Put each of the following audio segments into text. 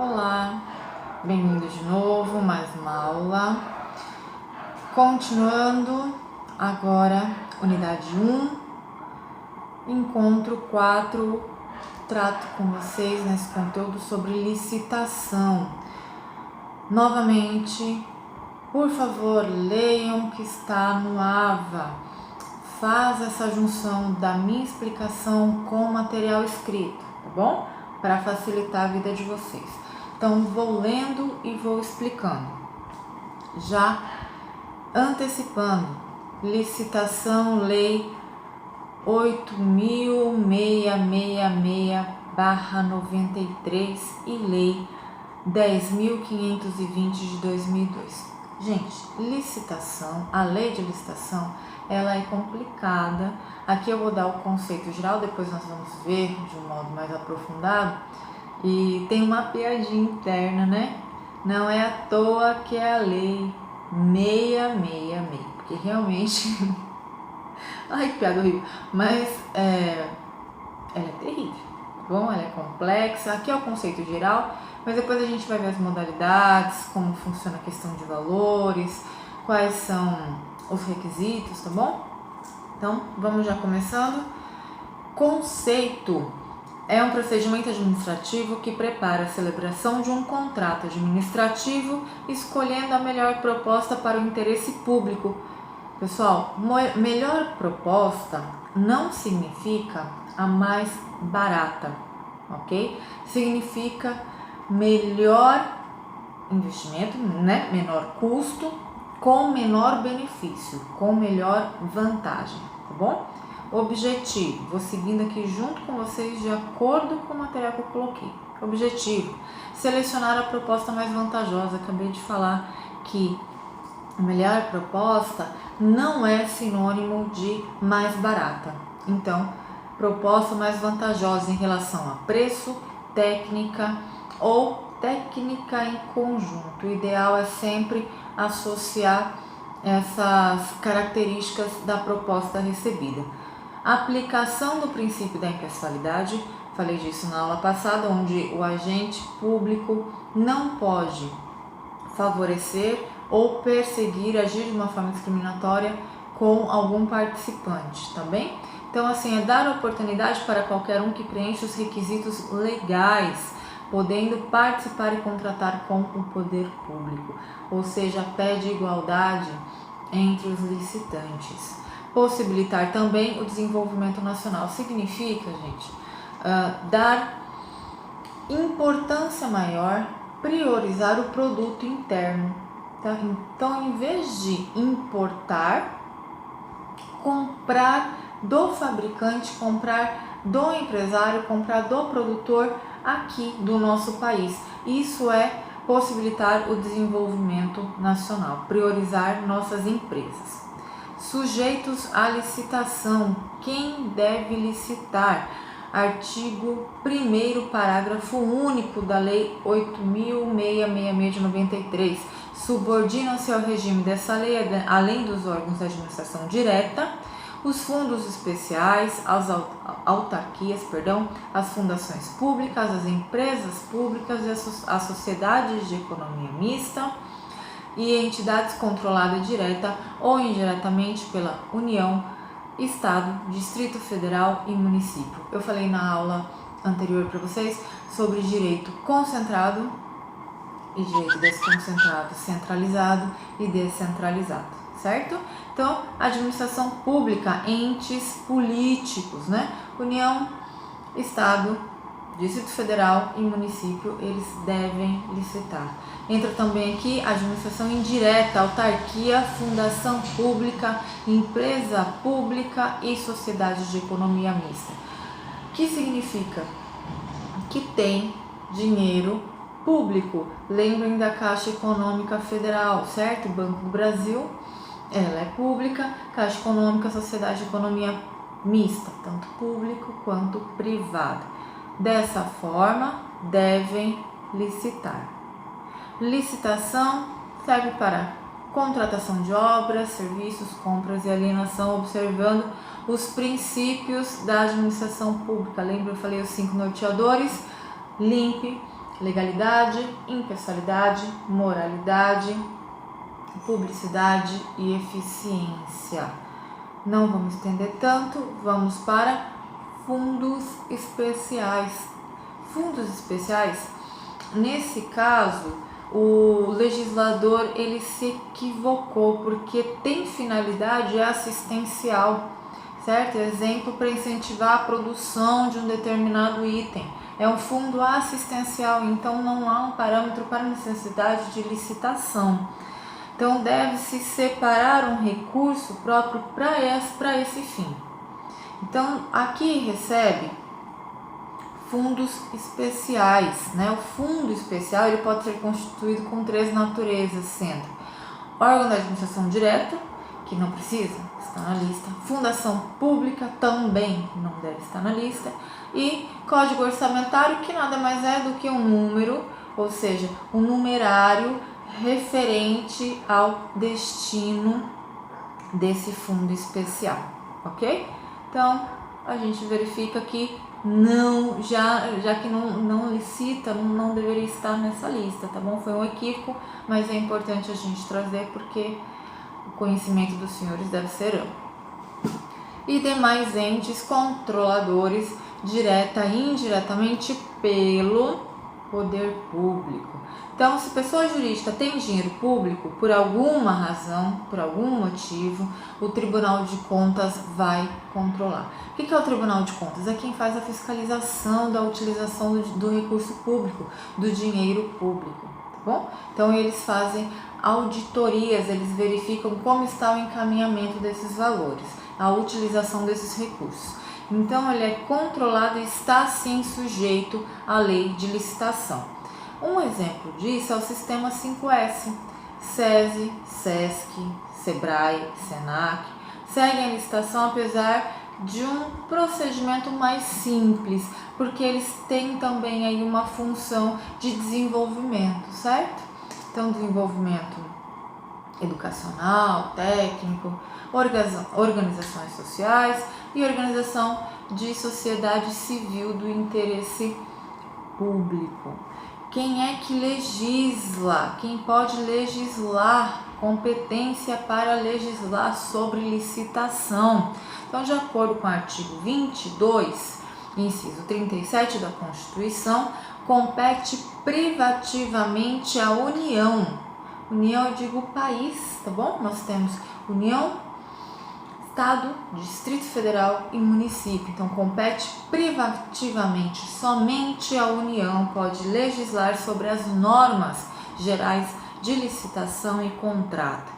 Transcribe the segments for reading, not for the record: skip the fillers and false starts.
Olá, bem-vindo de novo, mais uma aula. Continuando agora, unidade 1, encontro 4, trato com vocês nesse conteúdo sobre licitação. Novamente, por favor, leiam o que está no AVA. Faz essa junção da minha explicação com o material escrito, tá bom? Para facilitar a vida de vocês. Então, vou lendo e vou explicando. Já antecipando, licitação Lei 8.666/93 e Lei 10.520 de 2002. Gente, licitação, a lei de licitação, ela é complicada. Aqui eu vou dar o conceito geral, depois nós vamos ver de um modo mais aprofundado. E tem uma piadinha interna, né? Não é à toa que é a lei 666, porque realmente... Ai, que piada horrível. Mas ela é terrível, tá bom? Ela é complexa. Aqui é o conceito geral, mas depois a gente vai ver as modalidades, como funciona a questão de valores, quais são os requisitos, tá bom? Então, vamos já começando. Conceito é um procedimento administrativo que prepara a celebração de um contrato administrativo, escolhendo a melhor proposta para o interesse público. Pessoal, melhor proposta não significa a mais barata, ok? Significa melhor investimento, né? Menor custo, com menor benefício, com melhor vantagem, tá bom? Objetivo, vou seguindo aqui junto com vocês de acordo com o material que eu coloquei. Objetivo, selecionar a proposta mais vantajosa. Acabei de falar que a melhor proposta não é sinônimo de mais barata. Então, proposta mais vantajosa em relação a preço, técnica ou técnica em conjunto. O ideal é sempre associar essas características da proposta recebida. Aplicação do princípio da impessoalidade, falei disso na aula passada, onde o agente público não pode favorecer ou perseguir, agir de uma forma discriminatória com algum participante, tá bem? Então, assim, é dar oportunidade para qualquer um que preencha os requisitos legais, podendo participar e contratar com o poder público, ou seja, pede igualdade entre os licitantes. Possibilitar também o desenvolvimento nacional. Significa, gente, dar importância maior, priorizar o produto interno. Tá? Então, em vez de importar, comprar do fabricante, comprar do empresário, comprar do produtor aqui do nosso país. Isso é possibilitar o desenvolvimento nacional, priorizar nossas empresas. Sujeitos à licitação. Quem deve licitar? Artigo 1º, parágrafo único da Lei 8.666 de 93. Subordinam-se ao regime dessa lei, além dos órgãos da administração direta, os fundos especiais, as autarquias, as fundações públicas, as empresas públicas e as sociedades de economia mista e entidades controladas direta ou indiretamente pela União, Estado, Distrito Federal e município. Eu falei na aula anterior para vocês sobre direito concentrado e direito desconcentrado, centralizado e descentralizado, certo? Então, administração pública, entes políticos, né? União, Estado, Distrito Federal e município, eles devem licitar. Entra também aqui a administração indireta, autarquia, fundação pública, empresa pública e sociedades de economia mista. Que significa que tem dinheiro público. Lembrem da Caixa Econômica Federal, certo? Banco do Brasil, ela é pública. Caixa Econômica, sociedade de economia mista, tanto público quanto privado. Dessa forma, devem licitar. Licitação serve para contratação de obras, serviços, compras e alienação, observando os princípios da administração pública. Lembra, eu falei os 5 norteadores? Limpe, legalidade, impessoalidade, moralidade, publicidade e eficiência. Não vamos estender tanto, vamos para fundos especiais. Fundos especiais, nesse caso, o legislador ele se equivocou porque tem finalidade assistencial, certo? Exemplo, para incentivar a produção de um determinado item. É um fundo assistencial, então não há um parâmetro para necessidade de licitação. Então deve-se separar um recurso próprio para esse fim. Então aqui recebe fundos especiais, né? O fundo especial ele pode ser constituído com 3 naturezas, sendo órgão da administração direta, que não precisa estar na lista, fundação pública também não deve estar na lista, e código orçamentário, que nada mais é do que um número, ou seja, um numerário referente ao destino desse fundo especial, ok? Então a gente verifica que não, já que não licita, não deveria estar nessa lista, tá bom? Foi um equívoco, mas é importante a gente trazer porque o conhecimento dos senhores deve ser amplo. E demais entes controladores, direta e indiretamente pelo poder público. Então, se pessoa jurídica tem dinheiro público, por alguma razão, por algum motivo, o Tribunal de Contas vai controlar. O que é o Tribunal de Contas? É quem faz a fiscalização da utilização do recurso público, do dinheiro público, tá bom? Então, eles fazem auditorias, eles verificam como está o encaminhamento desses valores, a utilização desses recursos. Então, ele é controlado e está, sim, sujeito à lei de licitação. Um exemplo disso é o sistema 5S. SESI, SESC, SEBRAE, SENAC seguem a licitação apesar de um procedimento mais simples, porque eles têm também aí uma função de desenvolvimento, certo? Então, desenvolvimento educacional, técnico, organizações sociais e organização de sociedade civil do interesse público. Quem é que legisla? Quem pode legislar? Competência para legislar sobre licitação. Então, de acordo com o artigo 22, inciso 37 da Constituição, compete privativamente à União. União, eu digo país, tá bom? Nós temos União, Estado, Distrito Federal e município. Então, compete privativamente, somente a União pode legislar sobre as normas gerais de licitação e contrato.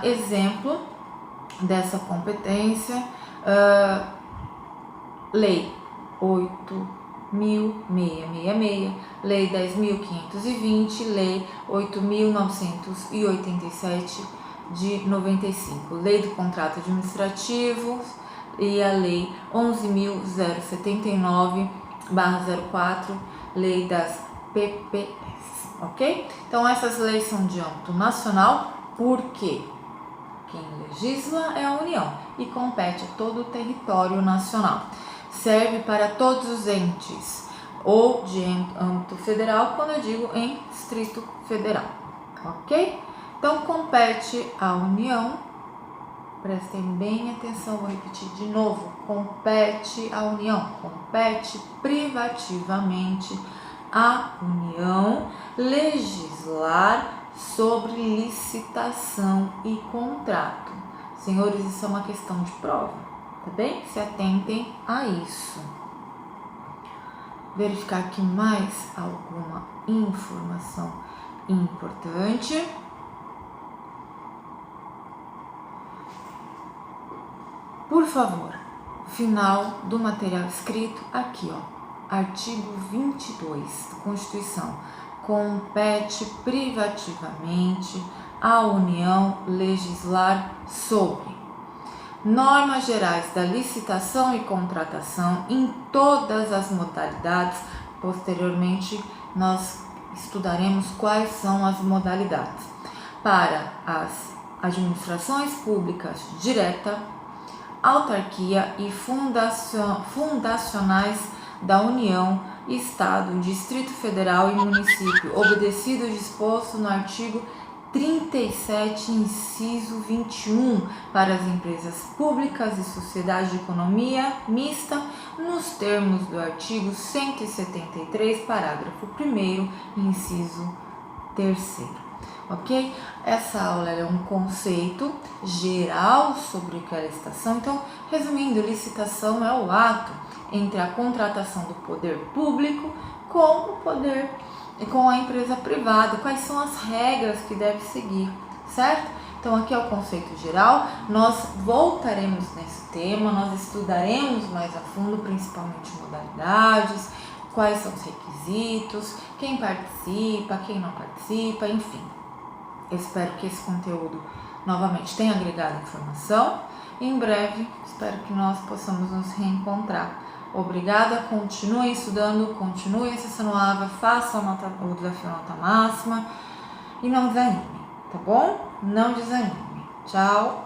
Exemplo dessa competência, Lei 8.666, Lei 10.520, Lei 8.987 de 95, Lei do Contrato Administrativo e a Lei 11.079/04, Lei das PPS, ok? Então, essas leis são de âmbito nacional, porque quem legisla é a União e compete a todo o território nacional. Serve para todos os entes, ou de âmbito federal, quando eu digo em Distrito Federal, ok? Então, compete à União, prestem bem atenção, vou repetir de novo, compete à União, compete privativamente à União legislar sobre licitação e contrato. Senhores, isso é uma questão de prova, tá bem? Se atentem a isso. Verificar aqui mais alguma informação importante. Por favor, final do material escrito aqui, ó, artigo 22 da Constituição. Compete privativamente à União legislar sobre normas gerais da licitação e contratação em todas as modalidades. Posteriormente, nós estudaremos quais são as modalidades. Para as administrações públicas direta, autarquia e fundacionais da União, Estado, Distrito Federal e município, obedecido o disposto no artigo 37, inciso 21, para as empresas públicas e sociedade de economia mista, nos termos do artigo 173, parágrafo 1º, inciso 3º. Ok? Essa aula é um conceito geral sobre o que é a licitação. Então, resumindo, licitação é o ato entre a contratação do poder público com a empresa privada, quais são as regras que deve seguir, certo? Então aqui é o conceito geral, nós voltaremos nesse tema, nós estudaremos mais a fundo, principalmente modalidades, quais são os requisitos, quem participa, quem não participa, enfim. Eu espero que esse conteúdo novamente tenha agregado informação. Em breve, espero que nós possamos nos reencontrar. Obrigada, continuem estudando, continuem acessando a AVA, façam o desafio nota máxima e não desanime, tá bom? Não desanime. Tchau!